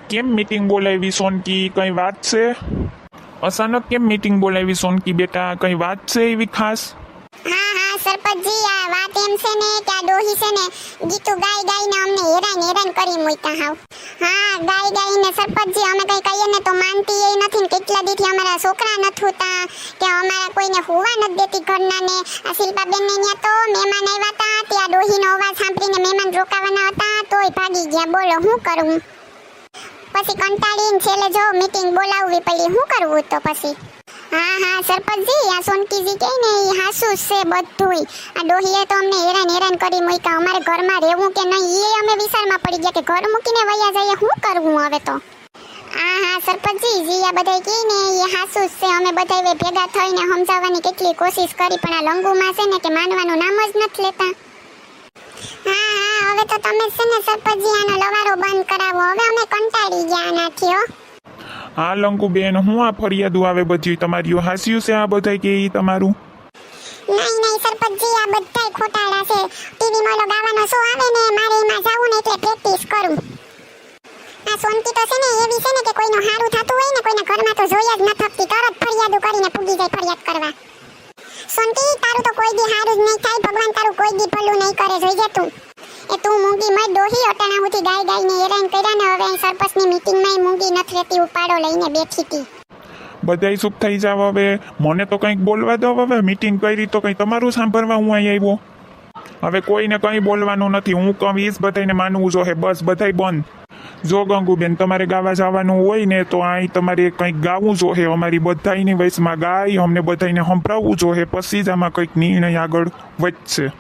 કેમ મીટિંગ બોલાવી સોનકી, કઈ વાત છે? અચાનક કેમ મીટિંગ બોલાવી સોનકી બેટા, કઈ વાત છે એવી ખાસ? હા સરપંચજી, આ વાત એમ છે ને કે આ ડોહી છે ને ગીતું ગાઈને અમને હેરાન કરી મૂક્યા હાવ. હા ગાઈને સરપંચજી અમે કઈ કહીએ ને તો માનતી એ નથી ને કેટલા દીથી અમારા છોકરા નથી હોતા કે અમારા કોઈને હોવા નથી દેતી ઘરના ને. આ શિલ્પાબેન ને ત્યાં તો મહેમાન આવ્યા હતા, ત્યાં ડોહીનો અવાજ સાંભળીને મહેમાન રોકાવાના હતા તોય ભાગી ગયા. બોલો શું કરું? પછી કંટાળીને છેલ્લે જો મીટિંગ બોલાવવી પડી, શું કરવું તો પછી? હા સરપંચજી, આ સોનકીજી કહે ને એ હાસુ છે બધુંય. આ ડોહીએ તો અમને હેરાન કરી મૂક્યા. અમારે ઘરમાં રહેવું કે નહીં એ અમે વિચારમાં પડી ગયા કે ઘર મૂકીને વયા જઈએ, શું કરવું હવે તો? હા સરપંચજી, જી આ બધાય કહે ને એ હાસુ છે. અમે બધાય ભેગા થઈને સમજાવવાની કેટલી કોશિશ કરી પણ આ લંગુમાં છે ને કે માનવાનું નામ જ નથી લેતા. હા હવે તો તમે છે ને સરપંચજી આનો લવારો બંધ કરાવો, હવે અમે કંટાળી ગયા આનાથી હો. હા લંકુબેન, હું આ ફરિયાદો આવે બધી તમારી હાસ્યું છે આ બધાય કે ઈ તમારું? નહીં સરપંચજી, આ બધાય ખોટાડા છે. ટીવીમાં ઓલો ગાવાનો શો આવે ને મારે એમાં જાવું ને એટલે પ્રેક્ટિસ કરું. આ સોનકી તો છે ને એવી છે ને કે કોઈનું હારું થતું હોય ને કોઈના ઘરમાં તો જોઈ જ ન થકતી, તરત ફરિયાદો કરીને પૂગી જાય ફરિયાદ કરવા. સોનકી, તારું તો કોઈ દી હારું જ નહીં થાય, ભગવાન તારું કોઈ દી ભલું નહીં કરે, જોઈ જા તું. એ તું મૂંગી મત ડોહી, અટાણા હુધી ગાઈને હેરાન કર્યા ને હવે સરપંચની મીટિંગમાં મૂંગી નથી રહેતી, ઉપાડો લઈને બેઠી હતી. બધાય ચૂપ થઈ જાવ હવે, મને તો કંઈક બોલવા દો. હવે મીટિંગ કરી તો કંઈ તમારું સાંભળવા હું અહીં આવ્યો? હવે કોઈને કંઈ બોલવાનું નથી, હું કહીશ બધાને માનવું જોઈએ, બસ બધાય બંધ. જો ગંગુબેન તમારે ગાવા જવાનું હોય ને તો અહીં તમારે કંઈક ગાવું જોઈએ, અમારી બધાયની વયસમાં ગાય અમને બધાને સંભળાવવું જોઈએ, પછી જ આમાં કંઈક નિર્ણય આગળ વધશે.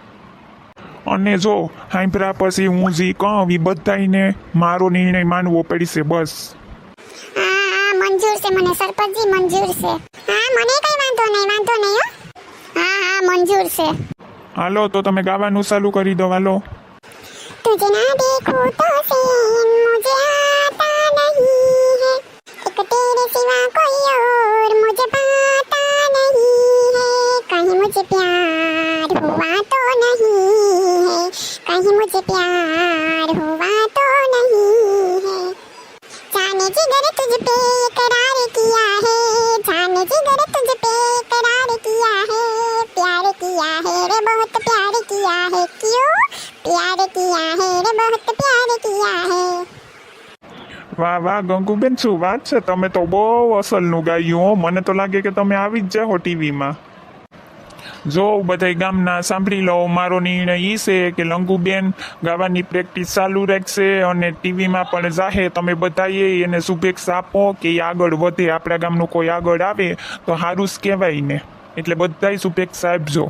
અને જો સાંભળ્યા પછી હું જે કહું એ બધાને મારો નિર્ણય માનવો પડશે, બસ. હા મંજૂર છે મને સરપંચજી, મંજૂર છે. હા મને કઈ વાંધો નહીં હો. હા મંજૂર છે. હાલો તો તમે ગાવાનું ચાલુ કરી દો, હાલો. तुझे ना देखूं तो सीन मुझे आता नहीं है, एक तेरे सिवा कोई और मुझे पाता नहीं है, कहीं मुझे प्यार हुआ तो नहीं है, कहीं मुझे प्यार हुआ तो नहीं है, जाने जिगर तुझ पे करार किया है, जाने जिगर तुझ पे करार किया है, प्यार किया है रे बहुत प्यार किया है, क्यों प्यार किया है रे बहुत प्यार किया है. વાહ ગંગુબેન, શું વાત છે, તમે તો બહુ અસલનું ગાયું હો. મને તો લાગે કે તમે આવી જ જાઓ ટીવીમાં. જો બધાય ગામના સાંભળી લો, મારો નિર્ણય એ છે કે લંગુબેન ગાવાની પ્રેક્ટિસ ચાલુ રાખશે અને ટીવીમાં પણ જાહે. તમે બધાએ એને શુભેચ્છા આપો કે એ આગળ વધે, આપણા ગામનું કોઈ આગળ આવે તો સારું જ કહેવાય ને, એટલે બધાય શુભેચ્છા આપજો.